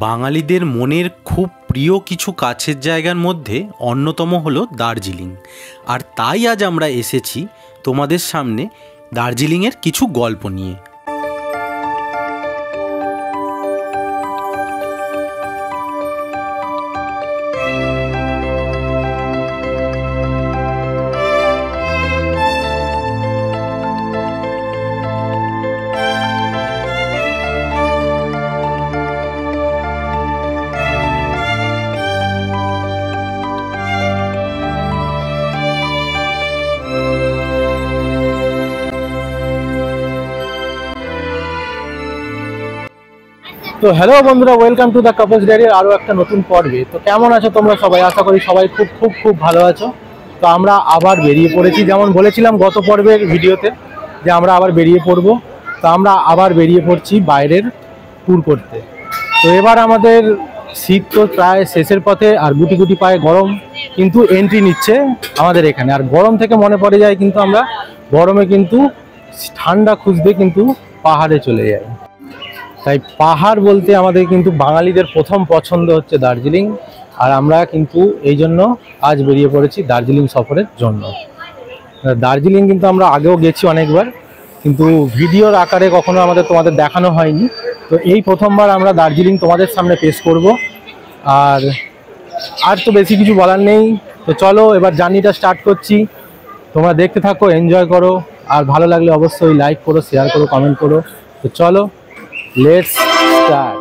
বাঙালিদের মনের খুব প্রিয় কিছু কাছের জায়গার মধ্যে অন্যতম হলো দার্জিলিং। আর তাই আজ আমরা এসেছি তোমাদের সামনে দার্জিলিংয়ের কিছু গল্প নিয়ে। তো হ্যালো বন্ধুরা, welcome to the couples diary আরও একটা নতুন পর্বে। তো কেমন আছো তোমরা সবাই? আশা করি সবাই খুব খুব খুব ভালো আছো। তো আমরা আবার বেরিয়ে পড়েছি, যেমন বলেছিলাম গত পর্বের ভিডিওতে যে আমরা আবার বেরিয়ে পড়ব। তো আমরা আবার বেরিয়ে পড়ছি বাইরের ট্যুর করতে। তো এবার আমাদের শীত তো প্রায় শেষের পথে, আর গুটি গুটি পায়ে গরম কিন্তু এন্ট্রি নিচ্ছে আমাদের এখানে। আর গরম থেকে মনে পড়ে যায় কিন্তু আমরা গরমে কিন্তু ঠান্ডা খুঁজতে কিন্তু পাহাড়ে চলে যাই। তাই পাহাড় বলতে আমাদের কিন্তু বাঙালিদের প্রথম পছন্দ হচ্ছে দার্জিলিং। আর আমরা কিন্তু এই জন্য আজ বেরিয়ে পড়েছি দার্জিলিং সফরের জন্য। দার্জিলিং কিন্তু আমরা আগেও গেছি অনেকবার, কিন্তু ভিডিওর আকারে কখনো তোমাদের দেখানো হয়নি। তো এই প্রথমবার আমরা দার্জিলিং তোমাদের সামনে পেশ করব। আর তো বেশি কিছু বলার নেই। তো চলো এবার জার্নিটা স্টার্ট করছি। তোমরা দেখতে থাকো, এনজয় করো, আর ভালো লাগলে অবশ্যই লাইক করো, শেয়ার করো, কমেন্ট করো। তো চলো, let's start.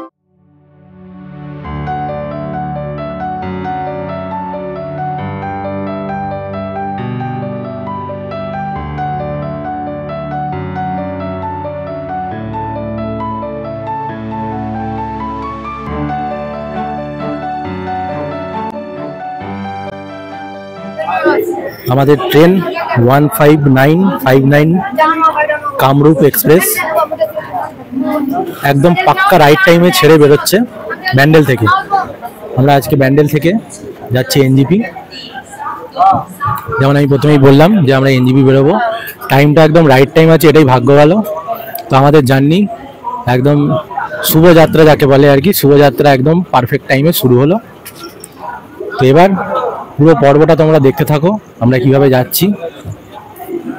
আমাদের ট্রেন 15959 কামরূপ এক্সপ্রেস একদম পাক্কা রাইট টাইমে ছেড়ে বেরোচ্ছে ব্যান্ডেল থেকে। আমরা আজকে ব্যান্ডেল থেকে যাচ্ছি এনজিপি। যেমন আমি প্রথমেই বললাম যে আমরা এনজিপি বেরোবো, টাইমটা একদম রাইট টাইম আছে, এটাই ভাগ্য ভালো। তো আমাদের জার্নি একদম শুভযাত্রা যাকে বলে আর কি, শুভযাত্রা একদম পারফেক্ট টাইমে শুরু হলো। তো এবার পুরো পর্বটা তোমরা দেখতে থাকো আমরা কিভাবে যাচ্ছি।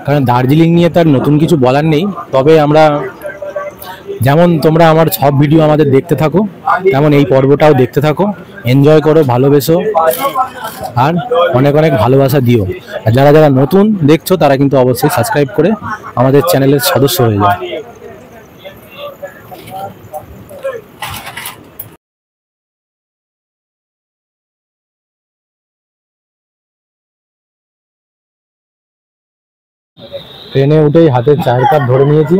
কারণ দার্জিলিং নিয়ে তার নতুন কিছু বলার নেই, তবে আমরা যেমন তোমরা আমার সব ভিডিও আমাদের দেখতে থাকো, তেমন এই পর্বটাও দেখতে থাকো, এনজয় করো, ভালোবেসো, আর অনেক অনেক ভালোবাসা দিও। আর যারা যারা নতুন দেখছো তারা কিন্তু অবশ্যই সাবস্ক্রাইব করে আমাদের চ্যানেলের সদস্য হয়ে যায়। ট্রেনে উঠেই হাতের চায়ের কাপ ধরে নিয়েছি,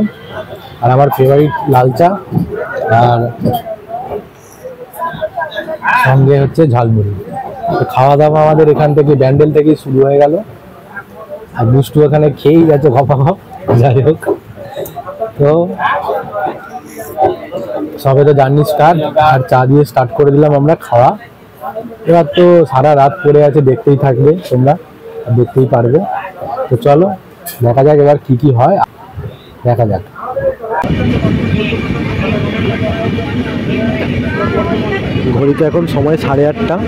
আর আমার ফেভারিট লাল চা, আর সঙ্গে হচ্ছে ঝালমুড়ি। তো খাওয়া দাওয়া আমাদের এখান থেকে ব্যান্ডেল থেকেই শুরু হয়ে গেল, আর দুষ্টু এখানে খেয়েই গেছে ঘপা ঘপ। যাই হোক, তো সবে তো জার্নি স্টার্ট, আর চা দিয়ে স্টার্ট করে দিলাম আমরা খাওয়া। এবার তো সারা রাত পড়ে আছে, দেখতেই থাকবে তোমরা, দেখতেই পারবে। তো চলো দেখা যাক এবার কি কি হয়, দেখা যাক। ঘড়িতে এখন সময় 8:30,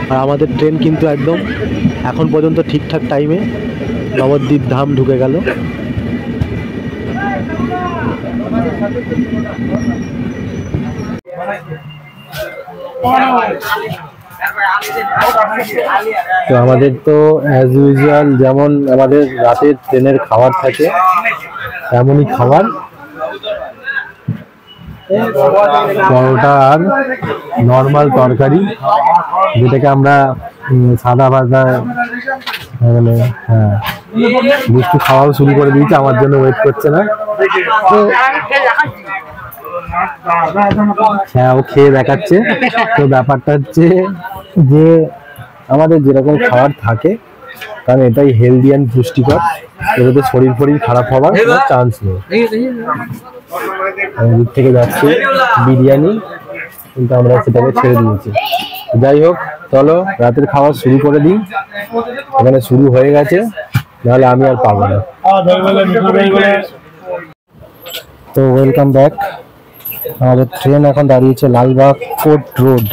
আর আমাদের ট্রেন কিন্তু একদম এখন পর্যন্ত ঠিকঠাক টাইমে নবদ্বীপ ধাম ঢুকে গেল। তো আমাদের তো অ্যাজ ইউজুয়াল যেমন আমাদের রাতের ট্রেনের খাবার থাকে তেমনই খাবার, পরোটা আর নর্মাল তরকারি, যেটাকে আমরা সাদা ভাজা মানে মিষ্টি খাওয়াও শুরু করে দিয়েছি, আমার জন্য ওয়েট করছে না। তো হ্যাঁ, ও খেয়ে দেখাচ্ছে। তো ব্যাপারটা হচ্ছে যে আমাদের যেরকম খাবার থাকে, কারণ এটাই হেলদি অ্যান্ড পুষ্টিকর, এটাতে শরীর খারাপ হওয়ার কোনো চান্স নেই। দিক থেকে যাচ্ছে বিরিয়ানি, কিন্তু আমরা সেটাকে ছেড়ে দিয়েছি। যাই হোক, চলো রাতের খাওয়া শুরু করে দিই। এখানে শুরু হয়ে গেছে, নাহলে আমি আর পাবো না। তো ওয়েলকাম ব্যাক। আমাদের ট্রেন এখন দাঁড়িয়েছে লালবাগ কোর্ট রোড।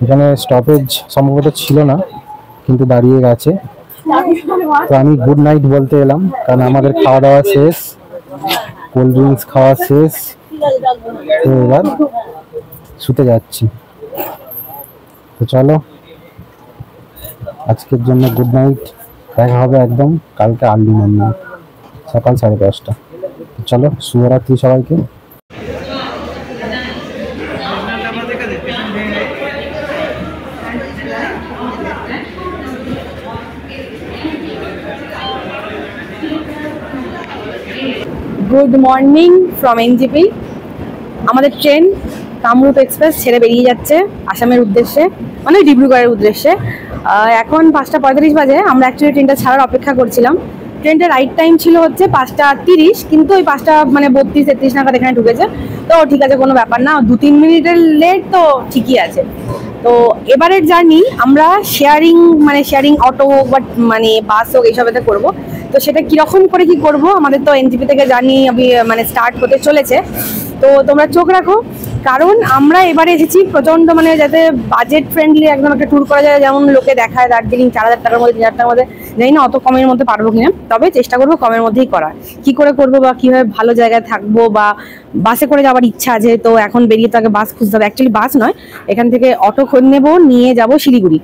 এখানে স্টপেজ সম্ভবত ছিল না, কিন্তু দাঁড়িয়ে গেছে। তো আমি গুড নাইট বলতে এলাম, কারণ আমাদের খাওয়া দাওয়া শেষ, কোল্ড ড্রিঙ্কস খাওয়া শেষ। তো এবার শুতে যাচ্ছি। তো চলো, আজকের জন্য গুড নাইট। দেখা হবে একদম কালকে আর্লি মর্নিং সকাল 5:30। চলো, শুভরাত্রি সবাইকে। Good morning from NJP. আমাদের ট্রেন কামরূপ এক্সপ্রেস ছেড়ে বেরিয়ে যাচ্ছে আসামের উদ্দেশ্যে, মানে ডিব্রুগড়ের উদ্দেশ্যে। এখন 5:35 বাজে। আমরা অ্যাকচুয়ালি ট্রেনটা ছাড়ার অপেক্ষা করছিলাম। ট্রেনটার রাইট টাইম ছিল হচ্ছে 5:30, কিন্তু ওই 5:32-33 নাগাদ এখানে ঢুকেছে। তো ঠিক আছে, কোনো ব্যাপার না, 2-3 মিনিটের লেট তো ঠিকই আছে। তো এবারের জার্নি আমরা শেয়ারিং অটো হোক বা মানে বাস হোক এইসবেতে করবো। তো সেটা কিরকম করে কি করব, আমাদের তো এনজিপি থেকে জার্নি স্টার্ট হতে চলেছে। তো তোমরা চোখ রাখো, কারণ আমরা এবারে এসেছি প্রচন্ড যাতে বাজেট ফ্রেন্ডলি একদম একটা ট্যুর করা যায়। যেমন লোকে দেখায় দার্জিলিং 4,000 টাকার মধ্যে, 3,000 টাকার মধ্যে, জানি না অত কমের মধ্যে পারবো কিনা, তবে চেষ্টা করবো কমের মধ্যেই করার। কি করে করবো বা কিভাবে ভালো জায়গায় থাকবো, বা বাসে করে যাওয়ার ইচ্ছা আছে। তো এখন বেরিয়ে তো আগে বাস খুঁজতে হবে। অ্যাকচুয়ালি বাস নয়, এখান থেকে অটো খোঁজ নেবো, নিয়ে যাব শিলিগুড়ি।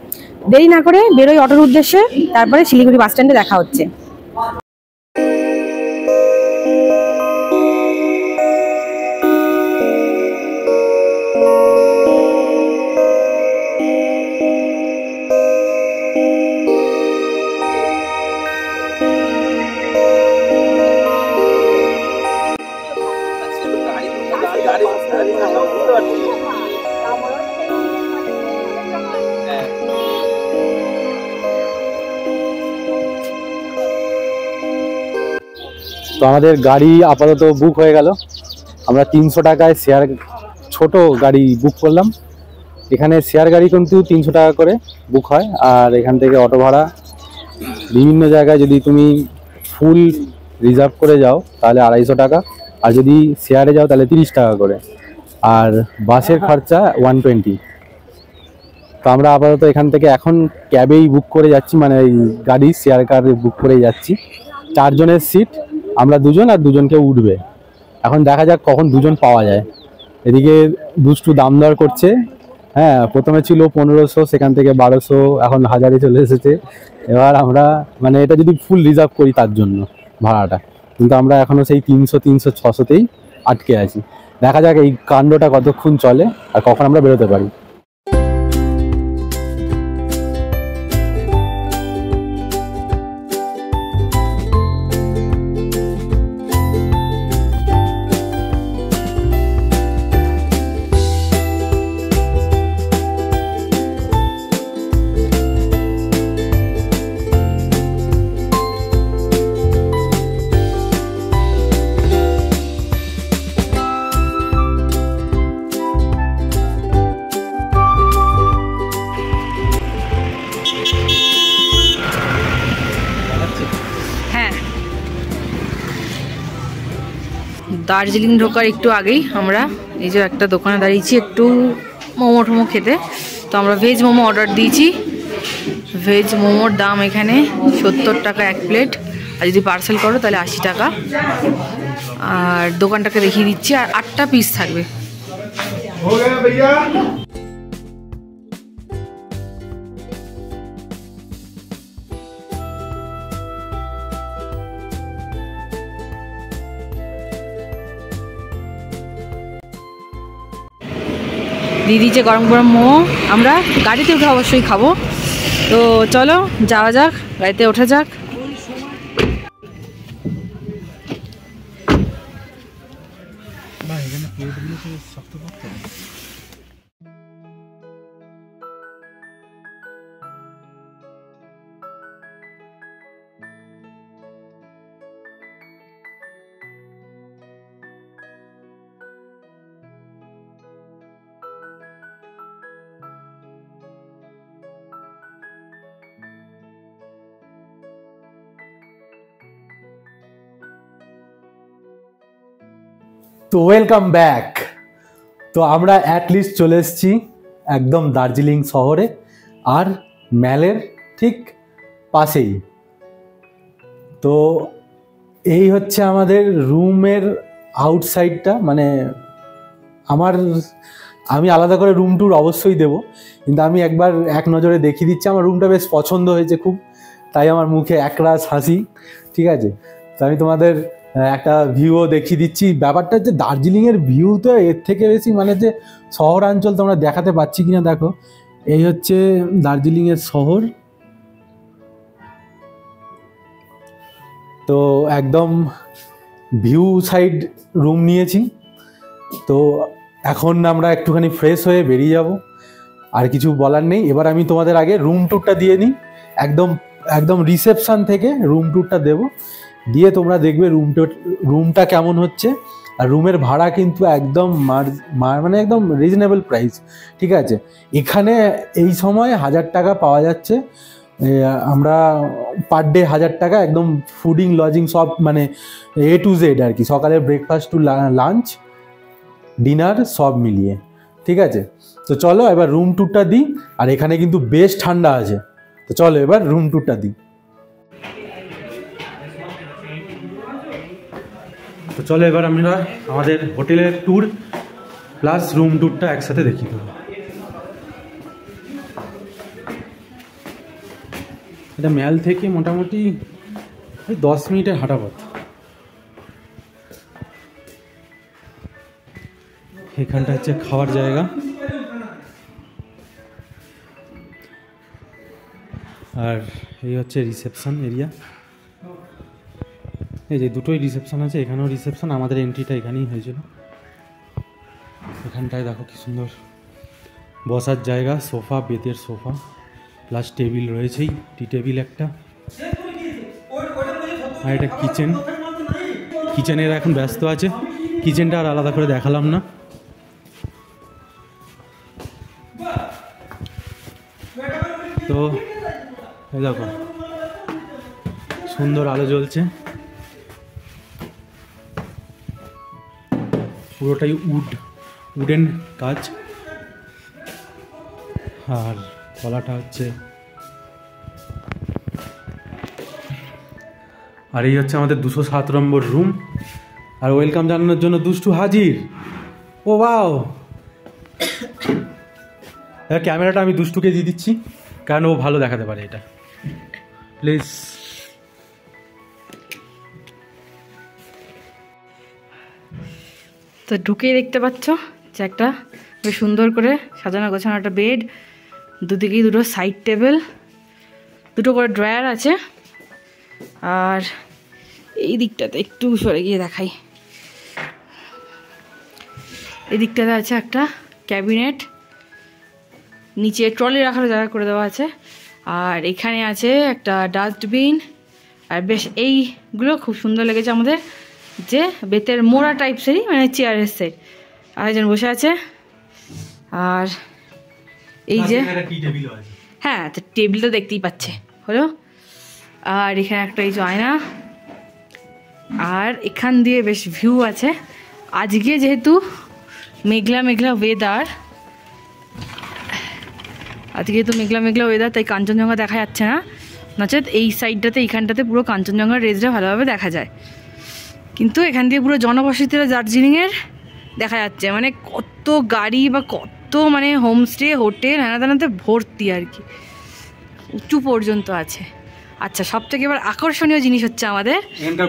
দেরি না করে বেরোই অটোর উদ্দেশ্যে, তারপরে শিলিগুড়ি বাস স্ট্যান্ডে দেখা হচ্ছে। তো আমাদের গাড়ি আপাতত বুক হয়ে গেল। আমরা 300 টাকায় শেয়ার ছোট গাড়ি বুক করলাম। এখানে শেয়ার গাড়ি কিন্তু 300 টাকা করে বুক হয়, আর এখান থেকে অটো ভাড়া বিভিন্ন জায়গায় যদি তুমি ফুল রিজার্ভ করে যাও তাহলে 250 টাকা, আর যদি শেয়ারে যাও তাহলে 30 টাকা করে, আর বাসের খরচা 120। তো আমরা আপাতত এখান থেকে এখন ক্যাবেই বুক করে যাচ্ছি, মানে এই গাড়ি শেয়ার কার বুক করে যাচ্ছি। 4 জনের সিট, আমরা 2 জন, আর 2 জনকে উঠবে। এখন দেখা যাক কখন 2 জন পাওয়া যায়। এদিকে দুষ্টু দাম দর করছে। হ্যাঁ, প্রথমে ছিল 1500, সেখান থেকে 1200, এখন 1000-এ চলে এসেছে। এবার আমরা এটা যদি ফুল রিজার্ভ করি তার জন্য ভাড়াটা, কিন্তু আমরা এখনো সেই 300, 600তেই আটকে আছি। দেখা যাক এই কাণ্ডটা কতক্ষণ চলে আর কখন আমরা বেরোতে পারি। দার্জিলিং ঢোকার একটু আগেই আমরা এই যে একটা দোকানে দাঁড়িয়েছি একটু মোমো টোমো খেতে। তো আমরা ভেজ মোমো অর্ডার দিয়েছি। ভেজ মোমোর দাম এখানে 70 টাকা 1 প্লেট, আর যদি পার্সেল করো তাহলে 80 টাকা। আর দোকানটাকে দেখিয়ে দিচ্ছি, আর 8টা পিস থাকবে। দিয়ে দিয়েছে গরম গরম মোমো। আমরা গাড়িতে উঠে অবশ্যই খাবো। তো চলো যাওয়া যাক, গাড়িতে ওঠা যাক। তো ওয়েলকাম ব্যাক। তো আমরা অ্যাটলিস্ট চলে এসেছি একদম দার্জিলিং শহরে, আর ম্যালের ঠিক পাশেই। তো এই হচ্ছে আমাদের রুমের আউটসাইডটা, মানে আমি আলাদা করে রুম ট্যুর অবশ্যই দেবো, কিন্তু আমি একবার এক নজরে দেখিয়ে দিচ্ছি। আমার রুমটা বেশ পছন্দ হয়েছে খুব, তাই আমার মুখে একরাশ হাসি। ঠিক আছে, তো আমি তোমাদের একটা ভিউও দেখিয়ে দিচ্ছি। ব্যাপারটা হচ্ছে দার্জিলিংয়ের ভিউ তো এর থেকে বেশি, মানে যে শহরাঞ্চল তোমরা দেখাতে পাচ্ছি কিনা দেখো। এই হচ্ছে দার্জিলিংয়ের শহর। তো একদম ভিউ সাইড রুম নিয়েছি। তো এখন আমরা একটুখানি ফ্রেশ হয়ে বেরিয়ে যাব, আর কিছু বলার নেই। এবার আমি তোমাদের আগে রুম ট্যুরটা দিয়ে নিই, একদম রিসেপশন থেকে রুম ট্যুরটা দেবো, দিয়ে তোমরা দেখবে রুমটা কেমন হচ্ছে। আর রুমের ভাড়া কিন্তু একদম মানে একদম রিজনেবল প্রাইস। ঠিক আছে, এখানে এই সময় 1000 টাকা পাওয়া যাচ্ছে। আমরা পার ডে 1000 টাকা, একদম ফুডিং লজিং সব, মানে A to Z আর কি, সকালে ব্রেকফাস্ট টু লাঞ্চ ডিনার সব মিলিয়ে। ঠিক আছে, তো চলো এবার রুম ট্যুরটা দিই। আর এখানে কিন্তু বেশ ঠান্ডা আছে, তো চলো এবার রুম ট্যুরটা দিই। তো চলো এবার আমরা আমাদের হোটেলের ট্যুর প্লাস রুম ট্যুরটা একসাথে দেখি দেবো। এটা ম্যাল থেকে মোটামুটি 10 মিনিটের হাঁটা পথ। এখানটা হচ্ছে খাওয়ার জায়গা, আর এই হচ্ছে রিসেপশন এরিয়া। এই যে দুটোই রিসেপশন আছে, এখানেও রিসেপশন। আমাদের এন্ট্রিটা এখানেই হয়েছিল। এখানটায় দেখো কি সুন্দর বসার জায়গা, সোফা, বেতের সোফা প্লাস টেবিল রয়েছেই, টি টেবিল একটা। আর এটা কিচেনের এখন ব্যস্ত আছে, কিচেনটা আর আলাদা করে দেখালাম না। তো এই দেখো সুন্দর আলো জ্বলছে, পুরোটাই উডেন কাজ। আর কলাটা হচ্ছে, আর এই হচ্ছে আমাদের 207 নম্বর রুম। আর ওয়েলকাম জানানোর জন্য দুষ্টু হাজির। ও ওয়াও, ক্যামেরাটা আমি দুষ্টুকে দিয়ে দিচ্ছি, কারণ ও ভালো দেখাতে পারে এটা। প্লিজ। তো ঢুকেই দেখতে পাচ্ছ যে একটা বেশ সুন্দর করে সাজানো গোছানো একটা বেড, দুদিকেই দুটো সাইড টেবিল, দুটো করে ড্রয়ার আছে। আর এই দিকটাতে একটু সরে গিয়ে দেখাই, এই দিকটাতে আছে একটা ক্যাবিনেট, নিচে ট্রলি রাখার জায়গা করে দেওয়া আছে। আর এখানে আছে একটা ডাস্টবিন। আর বেশ এইগুলো খুব সুন্দর লেগেছে আমাদের, যে বেতের মোড়া টাইপসেরই, মানে চেয়ারের সেট। আরেকজন বসে আছে। আর এই যে হ্যাঁ, তো টেবিল তো দেখতেই পাচ্ছে হলো। আর এখানে একটা এই যে আয়না, আর এখান দিয়ে বেশ ভিউ আছে। আজকে যেহেতু মেঘলা মেঘলা ওয়েদার, তাই কাঞ্চনজঙ্ঘা দেখা যাচ্ছে না। নচেত এই সাইডটাতে, এইখানটাতে পুরো কাঞ্চনজঙ্ঘার রেঞ্জটা ভালোভাবে দেখা যায়। কিন্তু এখান দিয়ে পুরো জনবসতিটা দার্জিলিংয়ের দেখা যাচ্ছে, মানে কত গাড়ি বা কত মানে হোমস্টে, হোটেল, হ্যানাতে ভর্তি আর কি, উঁচু পর্যন্ত আছে। আচ্ছা, সব থেকে এবার আকর্ষণীয় জিনিস হচ্ছে আমাদের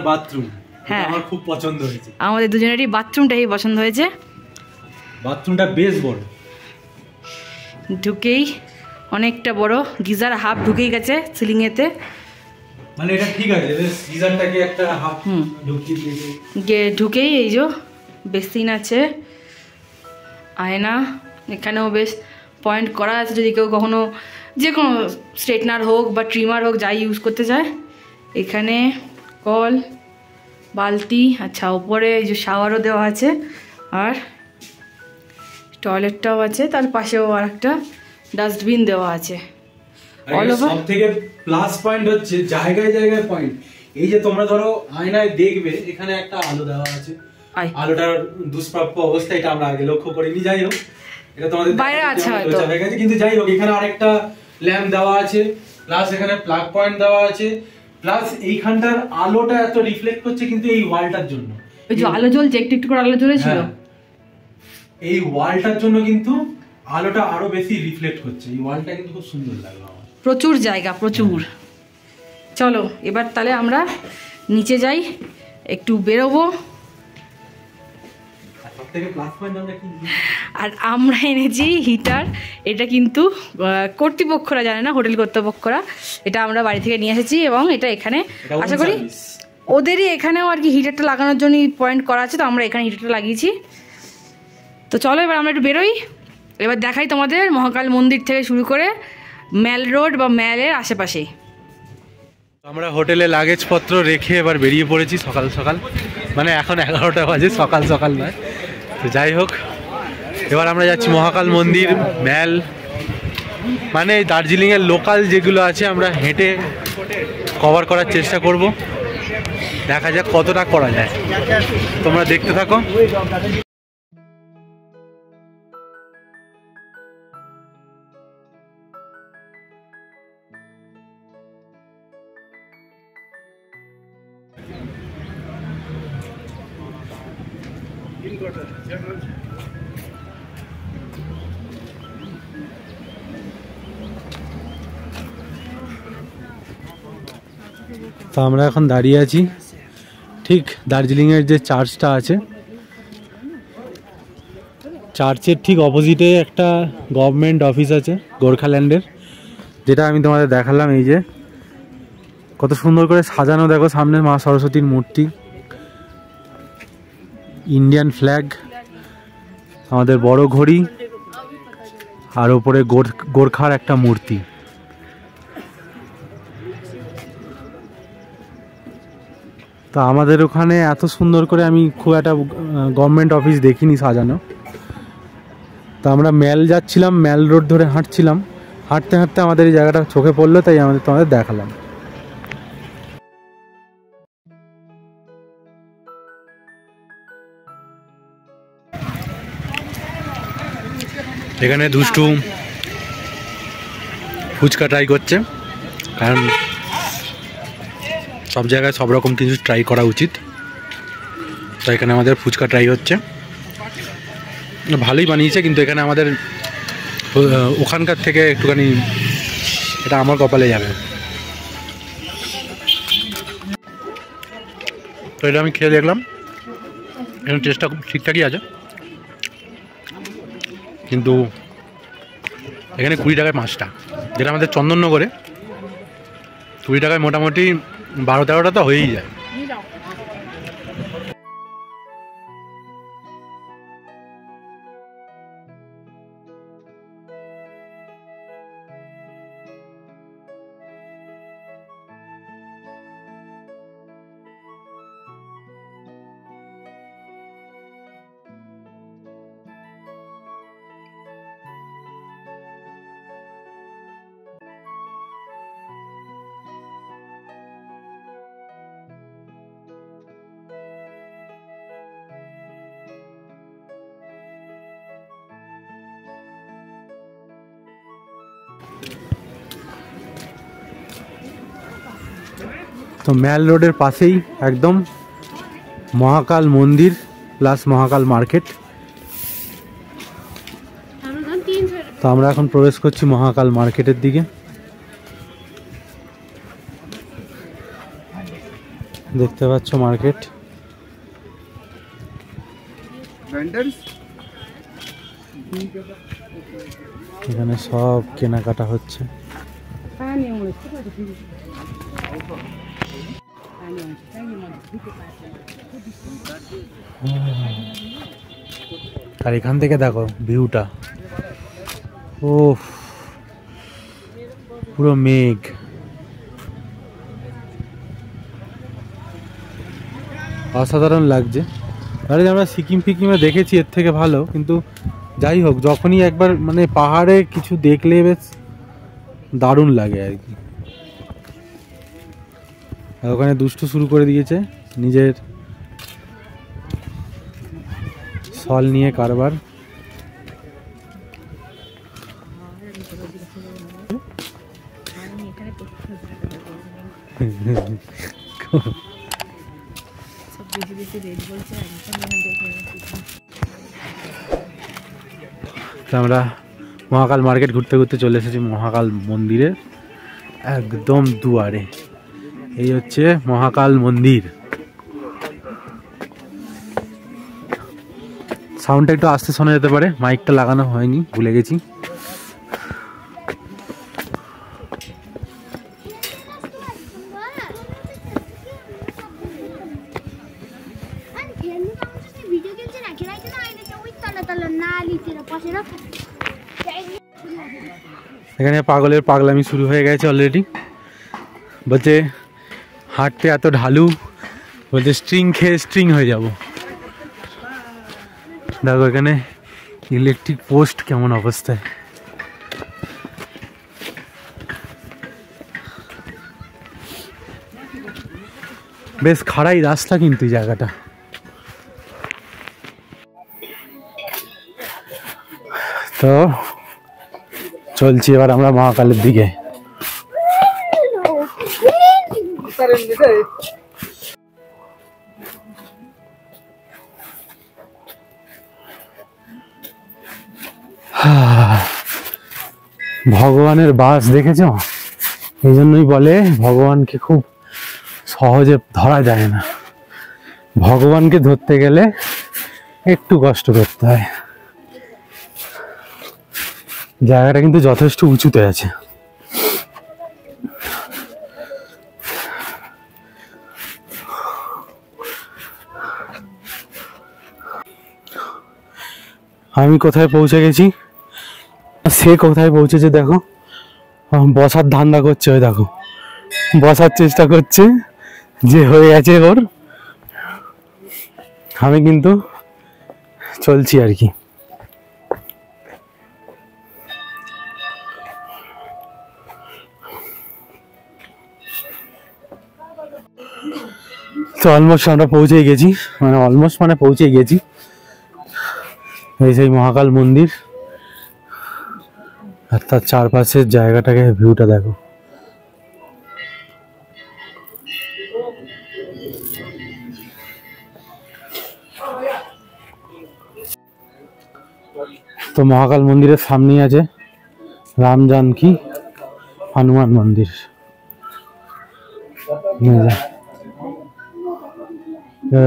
বাথরুম। হ্যাঁ, আমার খুব পছন্দ হয়েছে। আমাদের দুজনেরই বাথরুমটাই পছন্দ হয়েছে। বাথরুমটা বেশ বড়, ঢুকেই অনেকটা বড়, গিজার হাফ ঢুকেই গেছে সিলিংয়েতে। মানে এটা ঠিক আছে, গিজারটাকে একটা হাফ ঢুকিয়ে ঢুকেই এই যে বেসিন আছে, আয়না, এখানেও বেশ পয়েন্ট করা আছে যদি কেউ কখনো যে কোনো স্ট্রেটনার হোক বা ট্রিমার হোক যাই ইউজ করতে চায়। এখানে কল, বালতি, আচ্ছা উপরে এই যে শাওয়ারও দেওয়া আছে, আর টয়লেটটাও আছে, তার পাশেও আর একটা ডাস্টবিন দেওয়া আছে। অল ওভার সব থেকে প্লাস পয়েন্ট হচ্ছে জায়গায় জায়গায় পয়েন্ট। এই যে তোমরা ধরো আয়নায় দেখবে, এখানে একটা আলো দেওয়া আছে, আলোটার দুষ্প্রাপ্য অবস্থা এটা আমরা আগে লক্ষ্য করিনি। যাই হোক, এটা তোমাদের বাইরে আছে হয়তো, কিন্তু যাই হোক এখানে আরেকটা ল্যাম্প দেওয়া আছে, প্লাস এখানে প্লাগ পয়েন্ট দেওয়া আছে, প্লাস এইখানটার আলোটা এত রিফ্লেক্ট করছে কিন্তু এই ওয়ালটার জন্য। ওই যে আলো জ্বলছে, একটু একটু করে আলো জ্বলেছিল, এই ওয়ালটার জন্য কিন্তু আলোটা আরো বেশি রিফ্লেক্ট করছে। এই ওয়ালটা কিন্তু খুব সুন্দর লাগলো আমার। প্রচুর জায়গা, প্রচুর। চলো এবার তাহলে আমরা নিচে যাই, একটু বেরোবো। আর আমরা এনেছি হিটার, এটা কিন্তু কর্তৃপক্ষরা জানে না, হোটেল কর্তৃপক্ষরা, এটা আমরা বাড়ি থেকে নিয়ে এসেছি এবং এটা এখানে আশা করি ওদেরই এখানেও আর কি হিটারটা লাগানোর জন্য পয়েন্ট করা আছে, তো আমরা এখানে হিটারটা লাগিয়েছি। তো চলো এবার আমরা একটু বেরোই, এবার দেখাই তোমাদের মহাকাল মন্দির থেকে শুরু করে ম্যাল রোড বা ম্যালের আশেপাশে। আমরা হোটেলে লাগেজপত্র রেখে এবার বেরিয়ে পড়েছি সকাল সকাল, মানে এখন 11টা বাজে, সকাল সকাল নয়। তো যাই হোক, এবার আমরা যাচ্ছি মহাকাল মন্দির, ম্যাল, মানে দার্জিলিংয়ের লোকাল যেগুলো আছে আমরা হেঁটে কভার করার চেষ্টা করব। দেখা যাক কতটা করা যায়, তোমরা দেখতে থাকো। তো আমরা এখন দাঁড়িয়ে আছি ঠিক দার্জিলিংয়ের যে চার্চটা আছে, চার্চের ঠিক অপোজিটে একটা গভর্নমেন্ট অফিস আছে গোর্খাল্যান্ডের, যেটা আমি তোমাদের দেখালাম। এই যে কত সুন্দর করে সাজানো, দেখো সামনে মা সরস্বতীর মূর্তি, ইন্ডিয়ান ফ্ল্যাগ, আমাদের বড় ঘড়ি, আর ওপরে গোর্খার একটা মূর্তি। তো আমাদের ওখানে এত সুন্দর করে আমি খুব একটা গভর্নমেন্ট অফিস দেখিনি সাজানো। তো আমরা ম্যাল যাচ্ছিলাম, ম্যাল রোড ধরে হাঁটছিলাম, হাঁটতে হাঁটতে আমাদের এই জায়গাটা চোখে পড়লো, তাই তোমাদের দেখালাম। এখানে দুষ্টু ফুচকা ট্রাই করছে, কারণ সব জায়গায় সব রকম কিছু ট্রাই করা উচিত। তো এখানে আমাদের ফুচকা ট্রাই হচ্ছে, ভালোই বানিয়েছে, কিন্তু এখানে আমাদের ওখানকার থেকে একটুখানি এটা আমার কপালে যাবে। তো এটা আমি খেয়ে দেখলাম, এখানে টেস্টটা খুব ঠিকঠাকই আছে, কিন্তু এখানে 20 টাকায় 5টা, যেটা আমাদের চন্দননগরে 20 টাকায় মোটামুটি 12-13টা তো হয়েই যায়। তো ম্যাল রোডের পাশেই একদম মহাকাল মন্দির প্লাস মহাকাল মার্কেট। তো আমরা এখন প্রবেশ করছি মহাকাল মার্কেটের দিকে। দেখতে পাচ্ছ মার্কেট, এখানে সব কেনাকাটা হচ্ছে। আর এখান থেকে দেখো ভিউটা, ও পুরো মেঘ। অসাধারণ লাগছে। আরে আমরা সিকিম ফিকিমে দেখেছি এর থেকে ভালো, কিন্তু যাই হোক যখনই একবার মানে পাহাড়ে কিছু দেখলে বেশ দারুণ লাগে আর কি। আর ওখানে দুষ্টু শুরু করে দিয়েছে নিজের শল নিয়ে কারবার। আমরা মহাকাল মার্কেট ঘুরতে ঘুরতে চলে এসেছি মহাকাল মন্দিরের একদম দুয়ারে। এই হচ্ছে মহাকাল মন্দির। সাউন্ডটা একটু আস্তে শোনা যেতে পারে, মাইকটা লাগানো হয়নি, ভুলে গেছি। এখানে পাগলের পাগলামি শুরু হয়ে গেছে অলরেডি। বলছে হাঁটতে এত ঢালু, বলছে স্ট্রিং খেয়ে স্ট্রিং হয়ে যাব। দেখো এখানে ইলেকট্রিক পোস্ট কেমন অবস্থায়। বেশ খাড়াই রাস্তা কিন্তু এই জায়গাটা। তো চলছি এবার আমরা মহাকালের দিকে। ভগবানের বাস দেখেছ? এই জন্যই বলে ভগবানকে খুব সহজে ধরা যায় না। ভগবানকে ধরতে গেলে একটু কষ্ট করতে হয়। জায়গাটা কিন্তু যথেষ্ট উঁচুতে আছে। আমি কোথায় পৌঁছে গেছি, সে কোথায় পৌঁছেছে দেখো। বসার ধান্দা করছে, ওই দেখো বসার চেষ্টা করছে, যে হয়ে গেছে ওর। আমি কিন্তু চলছি আর কি। তো অলমোস্ট আমরা পৌঁছে গেছি, মানে পৌঁছে গেছি। এই সেই মহাকাল মন্দির, আর তার চারপাশের জায়গাটাকে, ভিউটা দেখো। তো মহাকাল মন্দিরের সামনেই আছে রাম জানকী হনুমান মন্দির।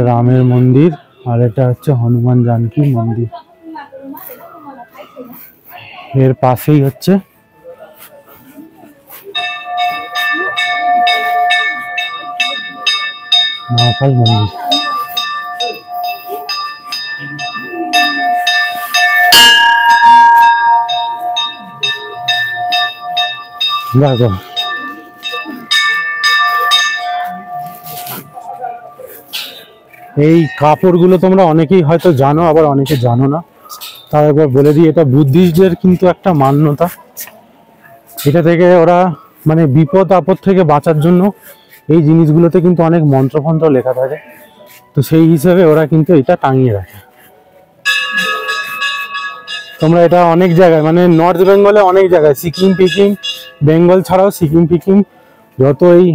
রামের মন্দির, আর এটা হচ্ছে হনুমান জানকী মন্দির। এর পাশেই হচ্ছে মহাকাল মন্দির। দেখো এই কাপড়গুলো তোমরা অনেকেই হয়তো জানো, আবার অনেকে জানো না। তার একবার বলে দিই, এটা বুদ্ধিস্টদের কিন্তু একটা মান্যতা। এটা থেকে ওরা মানে বিপদ আপদ থেকে বাঁচার জন্য এই জিনিসগুলোতে কিন্তু অনেক মন্ত্রফন্ত্র লেখা থাকে। তো সেই হিসাবে ওরা কিন্তু এটা টাঙিয়ে রাখে। তোমরা এটা অনেক জায়গায়, মানে নর্থ বেঙ্গলে অনেক জায়গায়, সিকিম পিকিম, বেঙ্গল ছাড়াও সিকিম পিকিম যত এই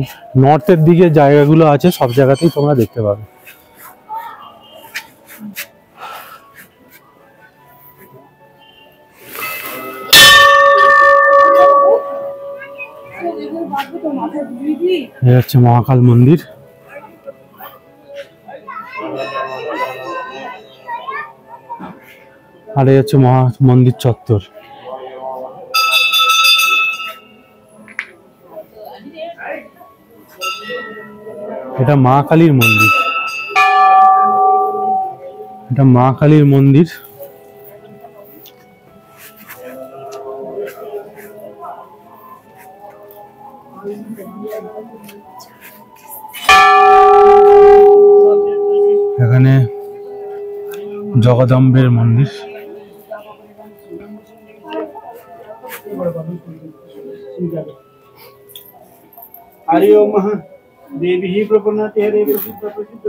নর্থের দিকে জায়গাগুলো আছে সব জায়গাতেই তোমরা দেখতে পাবে। এই হচ্ছে মহাকাল মন্দির। আর এই হচ্ছে মন্দির চত্বর। এটা মা কালীর মন্দির, এটা মা কালীর মন্দির। এখানে জগদম্বের মন্দির। हरि ओम देवी ही प्रपन्नाति हरे प्रसिद्ध प्रसिद्ध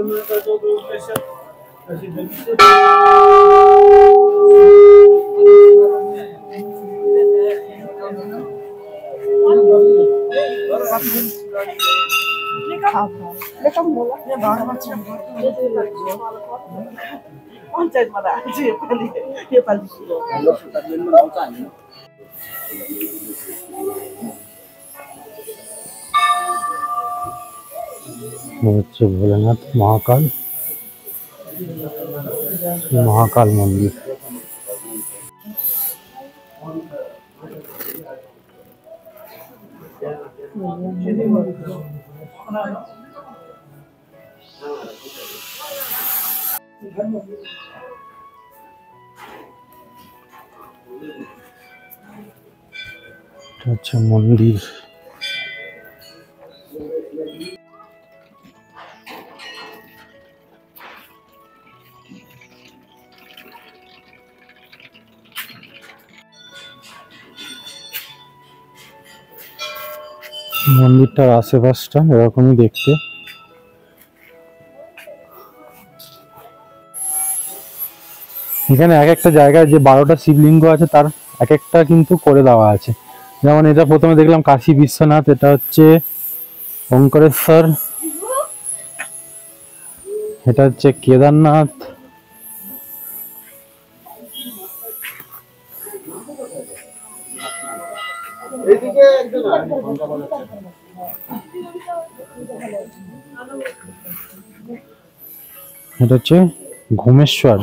হচ্ছে ভোলেনাথ মহাকাল মহাকাল মন্দির। হচ্ছে মন্দির। মন্দিরটার আশেপাশটা এরকমই দেখতে। এখানে এক একটা জায়গায় যে 12টা শিবলিঙ্গ আছে তার এক একটা কিন্তু করে দেওয়া আছে। যেমন এটা প্রথমে দেখলাম কাশী বিশ্বনাথ, এটা হচ্ছে ওঙ্কারেশ্বর, এটা হচ্ছে কেদারনাথ, এটা হচ্ছে ঘুমেশ্বর,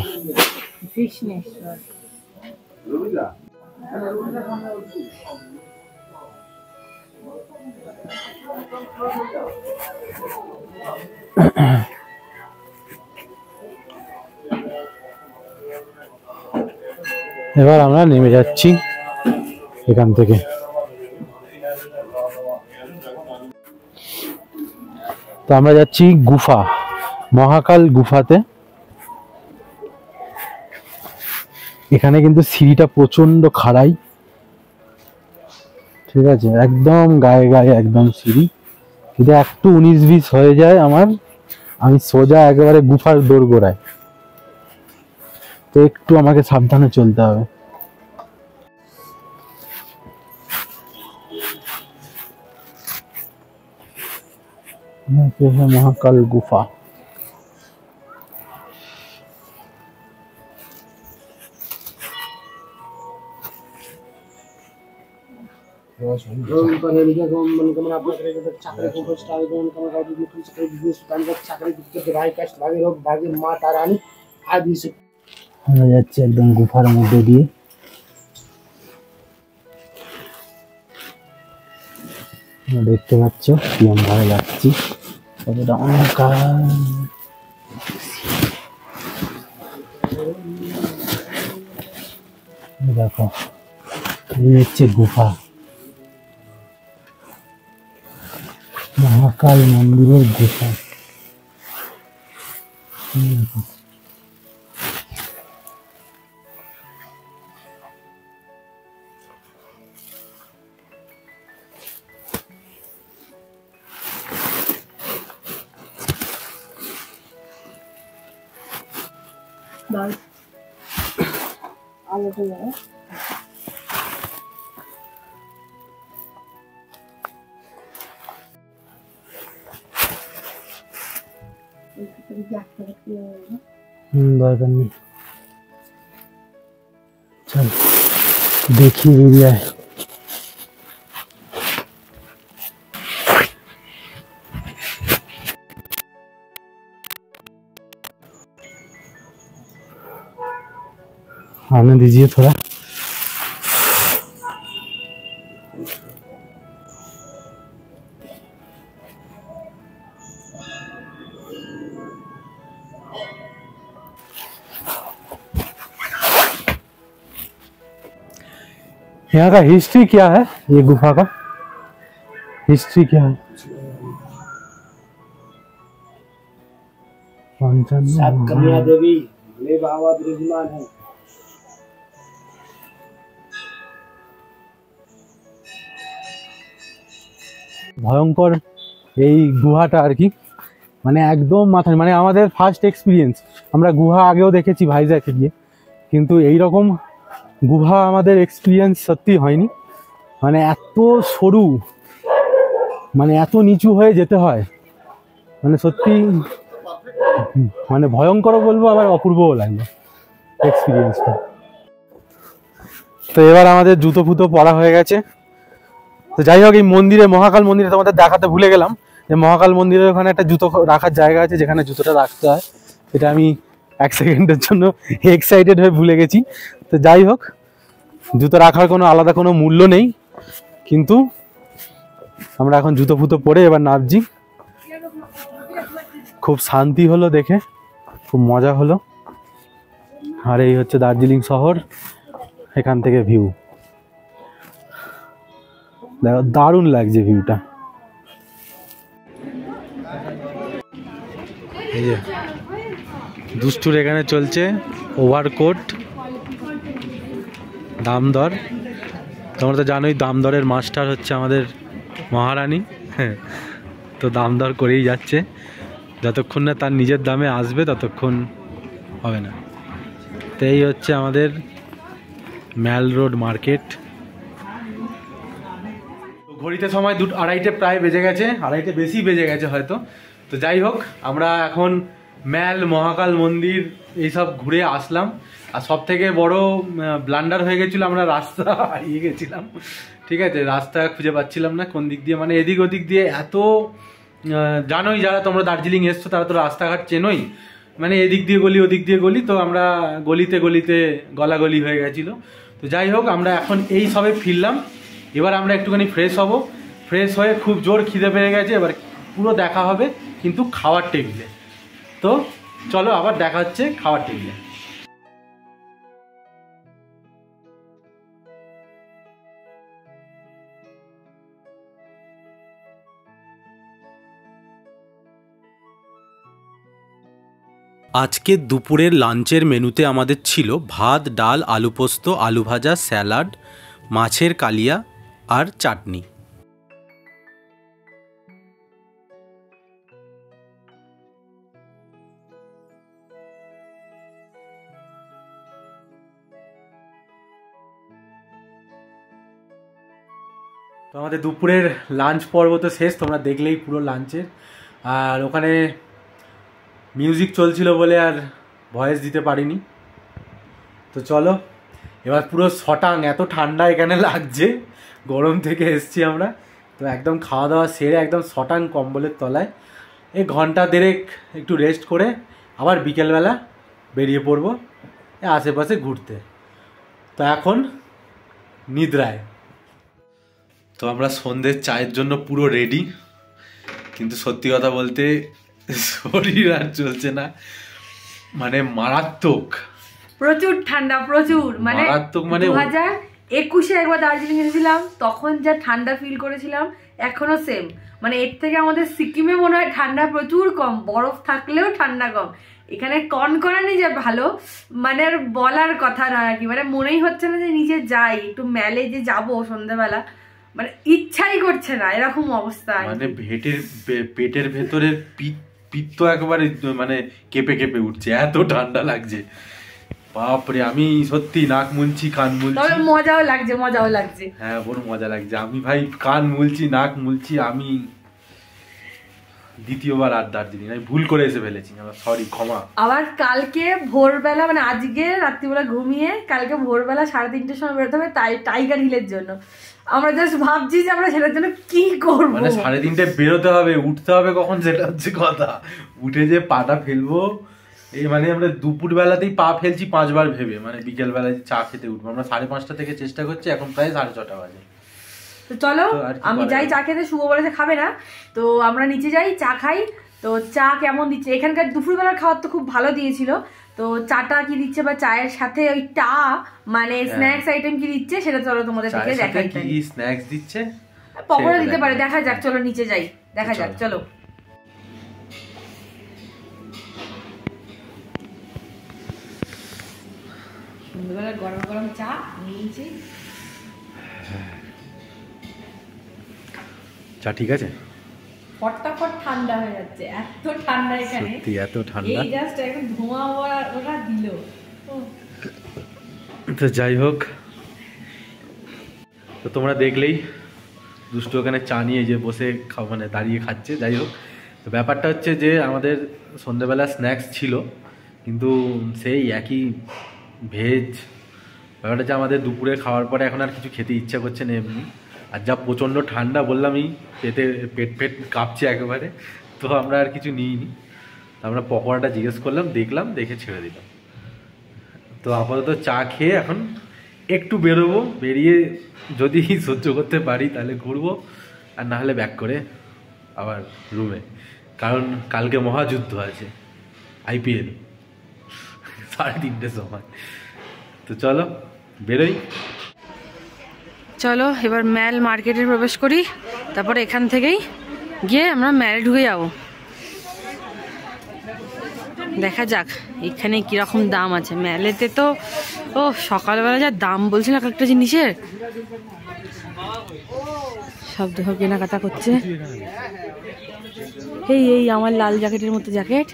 এবার আমরা নেমে যাচ্ছি এখান থেকে। তো আমরা যাচ্ছি গুফা, মহাকাল গুফাতে। এখানে কিন্তু সিঁড়িটা প্রচন্ড খাড়াই, ঠিক আছে, একদম গায়ে গায়ে একদম সিঁড়ি। যদি একটু 19-20 হয়ে যায় আমি সোজা একেবারে গুফার দোরগোড়ায়। তো একটু আমাকে সাবধানে চলতে হবে। মহাকাল গুফা। আমরা যাচ্ছি একদম গুফার মধ্যে দিয়ে। দেখতে পাচ্ছ কি আমরা যাচ্ছি, কতটা অন্ধকার। দেখো এই হচ্ছে গুফা, মহাকাল মন্দিরের গুফা। दरकार नहीं, चल देखिए एरिया है। आने दीजिए थोड़ा। यहाँ का हिस्ट्री क्या है, ये गुफा का हिस्ट्री क्या है? सात कन्या देवी ले बाबा विराजमान है। ভয়ঙ্কর এই গুহাটা আর কি। মানে একদম মাথায়, মানে আমাদের ফার্স্ট এক্সপিরিয়েন্স। আমরা গুহা আগেও দেখেছি ভাইজ্যাকে গিয়ে, কিন্তু এইরকম গুহা আমাদের এক্সপিরিয়েন্স সত্যি হয়নি। মানে এত সরু, মানে এত নিচু হয়ে যেতে হয়, মানে সত্যি মানে ভয়ঙ্কর বলবো, আবার অপূর্বও লাগলো এক্সপিরিয়েন্সটা। তো এবার আমাদের জুতো ফুতো পরা হয়ে গেছে। তো যাই হোক, এই মন্দিরে, মহাকাল মন্দিরে তোমাদের দেখাতে ভুলে গেলাম যে মহাকাল মন্দিরের ওখানে একটা জুতো রাখার জায়গা আছে যেখানে জুতোটা রাখতে হয়। এটা আমি 1 সেকেন্ডের জন্য এক্সাইটেড হয়ে ভুলে গেছি। তো যাই হোক, জুতো রাখার কোনো আলাদা কোনো মূল্য নেই, কিন্তু আমরা এখন জুতো ফুতো পরে এবার নামছি। খুব শান্তি হলো দেখে, খুব মজা হলো। আর এই হচ্ছে দার্জিলিং শহর, এখান থেকে ভিউ দেখো, দারুণ লাগছে ভিউটা। এই যে দুষ্টুর এখানে চলছে ওভারকোট দাম দর। তোমরা তো জানোই দাম দরের মাস্টার হচ্ছে আমাদের মহারানী। হ্যাঁ, তো দাম দর করেই যাচ্ছে, যতক্ষণ না তার নিজের দামে আসবে ততক্ষণ হবে না। তো এই হচ্ছে আমাদের ম্যাল রোড মার্কেট। ঘড়িতে সময় 2:30 প্রায় বেজে গেছে, 2:30 বেশি বেজে গেছে হয়তো। তো যাই হোক, আমরা এখন ম্যাল, মহাকাল মন্দির এইসব ঘুরে আসলাম। আর সব থেকে বড় ব্লান্ডার হয়ে গেছিলো, আমরা রাস্তা হারিয়ে গেছিলাম। ঠিক আছে, রাস্তা খুঁজে পাচ্ছিলাম না কোন দিক দিয়ে, মানে এদিক ওদিক দিয়ে এত, জানোই যারা তোমরা দার্জিলিং এসছো তারা তো রাস্তাঘাট চেনোই, মানে এদিক দিয়ে গলি ওদিক দিয়ে গলি, তো আমরা গলিতে গলিতে গলাগলি হয়ে গেছিলো। তো যাই হোক, আমরা এখন এই সবে ফিরলাম। এবার আমরা একটুখানি ফ্রেশ হব, ফ্রেশ হয়ে খুব জোর খিদে পেয়ে গেছে, এবার পুরো দেখা হবে কিন্তু খাওয়ার টেবিলে। তো চলো আবার দেখা হচ্ছে খাওয়ার টেবিলে। আজকে দুপুরের লাঞ্চের মেনুতে আমাদের ছিল ভাত, ডাল, আলু পোস্ত, আলু ভাজা, স্যালাড, মাছের কালিয়া আর চাটনি। তো আমাদের দুপুরের লাঞ্চ পর্ব তো শেষ, তোমরা দেখলেই পুরো লাঞ্চের। আর ওখানে মিউজিক চলছিল বলে আর ভয়েস দিতে পারিনি। তো চলো এবার পুরো শটাং, এত ঠান্ডা এখানে লাগছে, গরম থেকে এসছি আমরা। তো একদম খাওয়া দাওয়া সেরে একদম শটাং কম্বলের তলায়, এই ঘন্টা দেড়েক একটু রেস্ট করে আবার বিকেলবেলা বেরিয়ে পড়বো আশেপাশে ঘুরতে। তো এখন নিদ্রায়। তো আমরা সন্ধ্যের চায়ের জন্য পুরো রেডি, কিন্তু সত্যি কথা বলতে শরীর আর চলছে না, মানে মারাত্মক, প্রচুর ঠান্ডা, প্রচুর, মানে মারাত্মক। মানে 2021-এ একবার দার্জিলিং এসেছিলাম, তখন যা ঠান্ডা ফিল করেছিলাম এখনো সেম। মানে এর থেকে আমাদের সিকিমে মনে হয় ঠান্ডা প্রচুর কম, বরফ থাকলেও ঠান্ডা কম। এখানে কনকনানি যে ভালো, মানে আর বলার কথা নয় আর কি। মানে মনেই হচ্ছে না যে নিচে যাই, একটু মেলে যে যাবো সন্ধ্যাবেলা, মানে ইচ্ছাই করছে না, এরকম অবস্থা। মানে পেটের ভেতরের পিত্ত একেবারে মানে কেঁপে কেঁপে উঠছে, এত ঠান্ডা লাগছে। বাপরে, আমি সত্যি নাক মুলছি, কান মুলছি, তবে মজাও লাগছে, মজাও লাগছে। হ্যাঁ, বড় মজা লাগছে। আমি ভাই কান মুলছি, নাক মুলছি, আমি দ্বিতীয়বার আর দার্জিলিং আমি ভুল করে এসে ফেলেছি, আমার সরি, ক্ষমা। আবার কালকে ভোরবেলা, মানে আজকে রাত্রিবেলা ঘুমিয়ে কালকে ভোরবেলা 3:30-এর সময় বেরোতে হবে টাইগার হিলের জন্য। আমরা জাস্ট ভাবছি যে আমরা সেটার জন্য কি করবো। মানে 3:30 বেরোতে হবে, উঠতে হবে কখন সেটা হচ্ছে কথা। উঠে যে পাটা ফেলবো, এই মানে আমরা দুপুর বেলাতেই পা ফেলছি 5 বার ভেবে, মানে বিকেল বেলায় চা খেতে উঠবো। আমরা 5:30 থেকে চেষ্টা করছি, এখন প্রায় 6:30 বাজে। তো চলো আমি যাই চা খেতে, শুভ বলেছে খাবে না, তো আমরা নিচে যাই চা খাই। তো চা কেমন দিচ্ছে এখানকার, দুপুরবেলার খাবার তো খুব ভালো দিয়েছিল। তো চাটা কি দিচ্ছে বা চায়ের সাথে ওই টা মানে স্ন্যাক্স আইটেম কি দিচ্ছে সেটা চলো তোমাদের দিকে দেখাই। কি স্ন্যাক্স দিচ্ছে, পকোড়া দিতে পারে, দেখা যাক, চলো নিচে যাই, দেখা যাক, চলো। সন্ধ্যাবেলা গরম গরম চা নিয়েছি। চা ঠিক আছে, ফটাফট ঠান্ডা হয়ে যাচ্ছে, এত ঠান্ডা এখানে, সত্যি এত ঠান্ডা। এই জাস্ট এখন ধোঁয়া ওরা দিল। তো যাই হোক, তো তোমরা দেখলেই দুষ্টু ওখানে চা নিয়ে যে বসে মানে দাঁড়িয়ে খাচ্ছে। যাই হোক, তো ব্যাপারটা হচ্ছে যে আমাদের সন্ধ্যেবেলা স্ন্যাক্স ছিল, কিন্তু সেই একই ভেজ। ব্যাপারটা হচ্ছে আমাদের দুপুরে খাওয়ার পরে এখন আর কিছু খেতে ইচ্ছা করছে না এমনি, আর যা প্রচণ্ড ঠান্ডা বললামই, পেট কাঁপছে একেবারে। তো আমরা আর কিছু নিইনি, আমরা পকোড়াটা জিজ্ঞেস করলাম, দেখলাম, দেখে ছেড়ে দিলাম। তো আপাতত চা খেয়ে এখন একটু বেরোবো, বেরিয়ে যদি সহ্য করতে পারি তাহলে ঘুরবো, আর না হলে ব্যাক করে আবার রুমে, কারণ কালকে মহাযুদ্ধ আছে, IPL 3:30 সময়। তো চলো বেরোই। চলো এবার ম্যাল মার্কেটে প্রবেশ করি, তারপরে এখান থেকেই গিয়ে আমরা ম্যালে ঢুকে যাব। দেখা যাক এখানে কিরকম দাম আছে ম্যালেতে। তো ও সকালবেলা যা দাম বলছিল একটা জিনিসের, সব দেখো কেনাকাটা করছে। এই আমার লাল জ্যাকেটের মতো জ্যাকেট।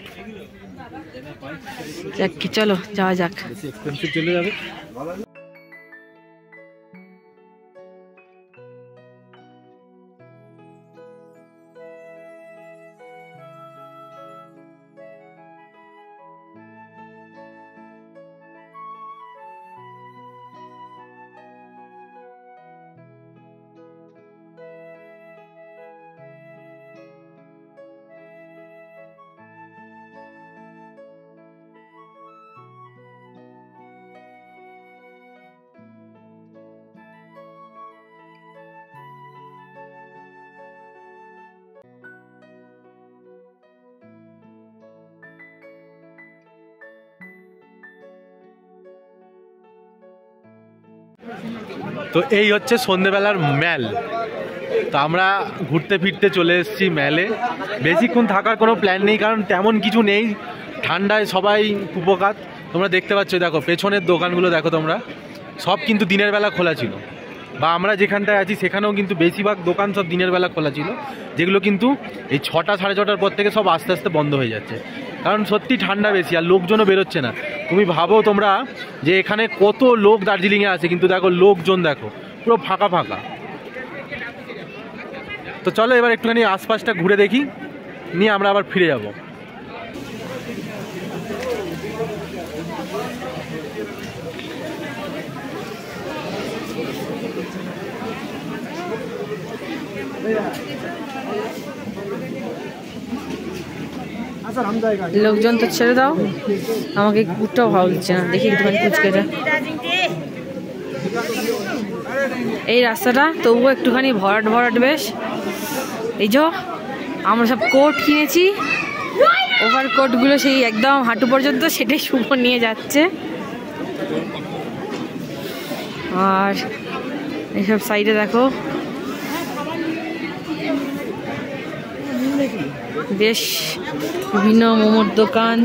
যাক চলো যাওয়া যাক। চলে যাবে। তো এই হচ্ছে সন্ধ্যেবেলার ম্যাল। তো আমরা ঘুরতে ফিরতে চলে এসেছি ম্যালে। বেশিক্ষণ থাকার কোনো প্ল্যান নেই, কারণ তেমন কিছু নেই, ঠান্ডায় সবাই কুপোকাত। তোমরা দেখতে পাচ্ছ, দেখো পেছনের দোকানগুলো দেখো তোমরা, সব কিন্তু দিনের বেলা খোলা ছিল, বা আমরা যেখানটায় আছি সেখানেও কিন্তু বেশিরভাগ দোকান সব দিনের বেলা খোলা ছিল, যেগুলো কিন্তু এই 6টা 6:30টার পর থেকে সব আস্তে আস্তে বন্ধ হয়ে যাচ্ছে, কারণ সত্যি ঠান্ডা বেশি আর লোকজনও বেরোচ্ছে না। তুমি ভাবো তোমরা যে এখানে কত লোক দার্জিলিংয়ে আছে, কিন্তু দেখো লোকজন দেখো পুরো ফাঁকা ফাঁকা। তো চলো এবার একটুখানি আশপাশটা ঘুরে দেখি, নিয়ে আমরা আবার ফিরে যাব। লোকজন তো ছেড়ে দাও, আমাকে একটুটাও ভালো দিচ্ছে না। দেখি একটুখানি কুচকেটা, এই রাস্তাটা তবুও একটুখানি ভরাট ভরাট বেশ। এই যে আমরা সব কোট কিনেছি, ওভার কোটগুলো সেই একদম হাঁটু পর্যন্ত, সেটাই শুভ নিয়ে যাচ্ছে। আর এইসব সাইডে দেখো বেশ বিভিন্ন মোমোর দোকান,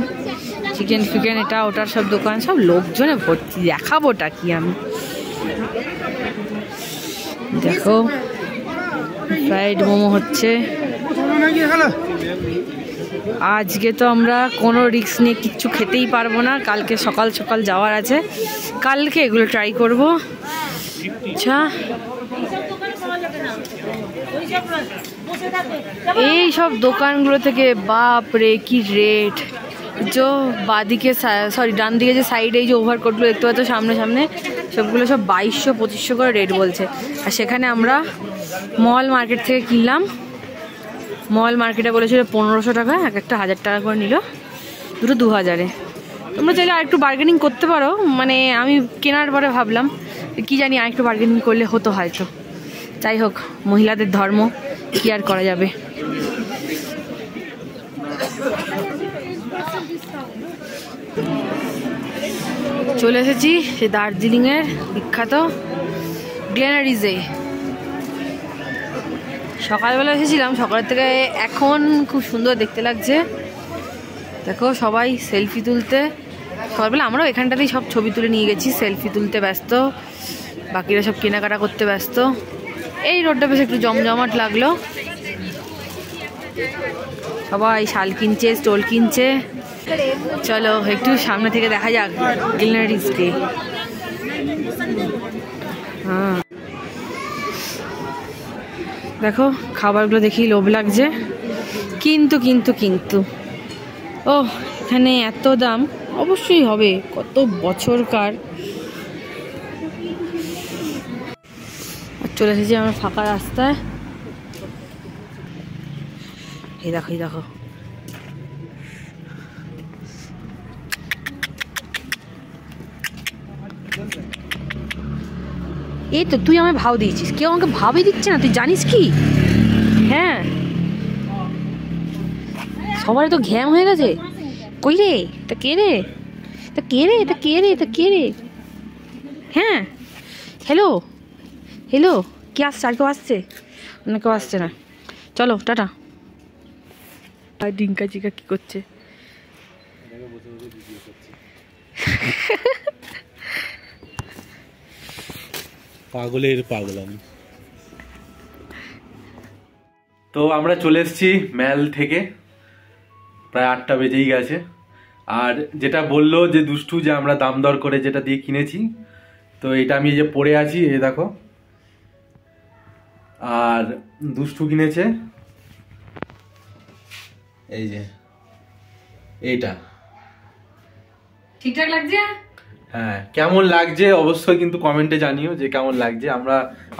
চিকেন ফিকেন, এটা ওটার সব দোকান, সব লোকজনে ভর্তি। দেখাবোটা কি আমি, দেখো ফ্রাইড মোমো হচ্ছে। আজকে তো আমরা কোনো রিস্ক নিয়ে কিচ্ছু খেতেই পারবো না, কালকে সকাল সকাল যাওয়ার আছে, কালকে এগুলো ট্রাই করব। আচ্ছা এই সব দোকানগুলো থেকে বাপরে কি রেট! যে বাদিকে সরি ডান দিকে যে সাইডে এই যে ওভারকোটগুলো দেখতে পাচ্ছ সামনে সামনে, সবগুলো সব 2200-2500 করে রেট বলছে। আর সেখানে আমরা মল মার্কেট থেকে কিনলাম, মল মার্কেটে বলেছিল 1500 টাকা, এক একটা 1000 টাকা করে নিল, দুটো 2000-এ। তোমরা চাইলে আর একটু বার্গেনিং করতে পারো, মানে আমি কেনার পরে ভাবলাম কি জানি আর একটু বার্গেনিং করলে হতো হয়তো। যাই হোক, মহিলাদের ধর্ম, কি আর করা যাবে। চলে এসেছি সে দার্জিলিংয়ের বিখ্যাত গ্লেনারিজে। সকালবেলা এসেছিলাম, সকালের থেকে এখন খুব সুন্দর দেখতে লাগছে। দেখো সবাই সেলফি তুলতে, সকালবেলা আমরাও এখানটাতেই সব ছবি তুলে নিয়ে গেছি, সেলফি তুলতে ব্যস্ত, বাকিরা সব কেনাকাটা করতে ব্যস্ত। এই রোডটা বেশ একটু জমজমাট লাগলো। সবাই শাল কিনছে, স্টোল কিনছে। চলো একটু সামনে থেকে দেখা যাক গ্লিনারিসকে। হ্যাঁ দেখো খাবারগুলো দেখি লোভ লাগছে, কিন্তু কিন্তু কিন্তু ও এখানে এত দাম অবশ্যই হবে, কত বছরকার। চলে এসেছি আমার ফাঁকা রাস্তায়। এই দেখো এই দেখো, এই তো তুই আমায় ভাও দিয়েছিস, কেউ আমাকে ভাবই দিচ্ছে না, তুই জানিস কি? হ্যাঁ সবার তো ঘ্যাম হয়ে গেছে। কই রে, তা কে রে, তা কে রে, তা কে রে, তা কে রে? হ্যাঁ হ্যালো হ্যালো, কে আসছে? আর কেউ আসছে না? কেউ আসছে না, চলো টাটা। আর ডিঙ্কা চিকা কি করছে? পাগলের পাগল আমি। তো আমরা চলে এসেছি ম্যাল থেকে, প্রায় 8টা বেজেই গেছে। আর যেটা বললো যে দুষ্টু, যে আমরা দাম দর করে যেটা দিয়ে কিনেছি, তো এটা আমি যে পরে আছি এই দেখো, আর দুষ্টু কিনেছে এই যে এইটা। ঠিকঠাক লাগছে? হ্যাঁ কেমন লাগছে অবশ্যই কিন্তু কমেন্টে জানিও যে কেমন লাগছে।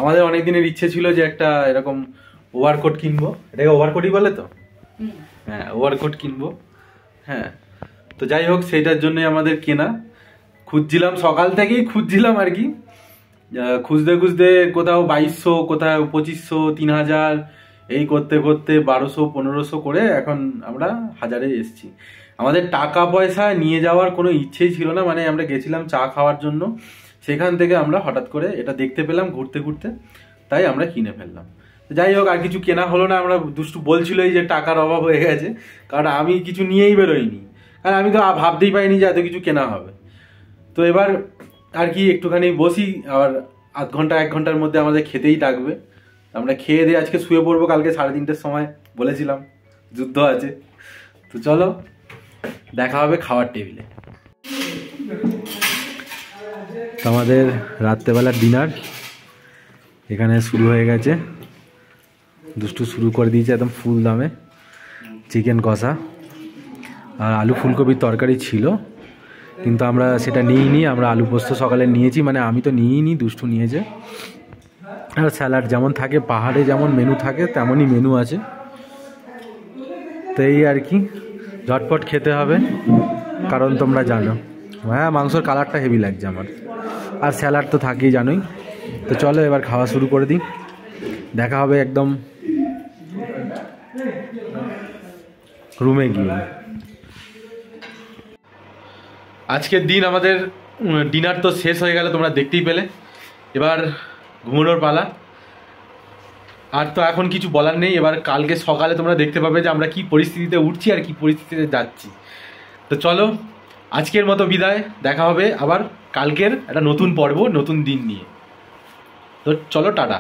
আমাদের অনেক দিনের ইচ্ছে ছিল যে একটা এরকম ওভারকোট কিনবো, এটাকে ওভারকোটই বলে তো? হ্যাঁ ওভারকোট কিনবো। হ্যাঁ তো যাই হোক, সেইটার জন্যই আমাদের কেনা। খুঁজছিলাম, সকাল থেকেই খুঁজছিলাম আর কি, খুঁজতে খুঁজতে কোথাও 2200, কোথাও 2500, 3000, এই করতে করতে 1200 1500 করে এখন আমরা 1000-এ এসেছি। আমাদের টাকা পয়সা নিয়ে যাওয়ার কোনো ইচ্ছেই ছিল না, মানে আমরা গেছিলাম চা খাওয়ার জন্য, সেখান থেকে আমরা হঠাৎ করে এটা দেখতে পেলাম ঘুরতে ঘুরতে, তাই আমরা কিনে ফেললাম। যাই হোক, আর কিছু কেনা হলো না। আমরা দুষ্টু বলছিলই যে টাকার অভাব হয়ে গেছে, কারণ আমি কিছু নিয়েই বেরোইনি, কারণ আমি তো ভাবতেই পাইনি যে এত কিছু কেনা হবে। তো এবার আর কি একটুখানি বসি, আর আধ ঘন্টা 1 ঘন্টার মধ্যে আমাদের খেতেই ডাকবে। আমরা খেয়ে দিয়ে আজকে শুয়ে পড়বো, কালকে 3:30-র সময় বলেছিলাম যুদ্ধ আছে। তো চলো দেখা হবে খাওয়ার টেবিলে। আমাদের রাত্রেবেলার ডিনার এখানে শুরু হয়ে গেছে। দুষ্টু শুরু করে দিয়েছে একদম ফুল দামে চিকেন কষা, আর আলু ফুলকপির তরকারি ছিল, কিন্তু আমরা সেটা নিইনি। আমরা আলু পোস্ত সকালে নিয়েছি, মানে আমি তো নিইনি, দুষ্টু নিয়েছে। আর স্যালাড যেমন থাকে পাহাড়ে, যেমন মেনু থাকে তেমনই মেনু আছে। তো এই আর কি, ঝটপট খেতে হবে, কারণ তোমরা জানো। হ্যাঁ মাংসর কালারটা হেভি লাগছে আমার, আর স্যালাড তো থাকেই জানোই। তো চলো এবার খাওয়া শুরু করে দিই, দেখা হবে একদম রুমে গিয়ে। আজকের দিন আমাদের ডিনার তো শেষ হয়ে গেল, তোমরা দেখতেই পেলে। এবার ঘুমানোর পালা। আর তো এখন কিছু বলার নেই। এবার কালকে সকালে তোমরা দেখতে পাবে যে আমরা কি পরিস্থিতিতে উঠছি আর কি পরিস্থিতিতে যাচ্ছি। তো চলো আজকের মতো বিদায়, দেখা হবে আবার কালকের একটা নতুন পর্ব, নতুন দিন নিয়ে। তো চলো টাটা।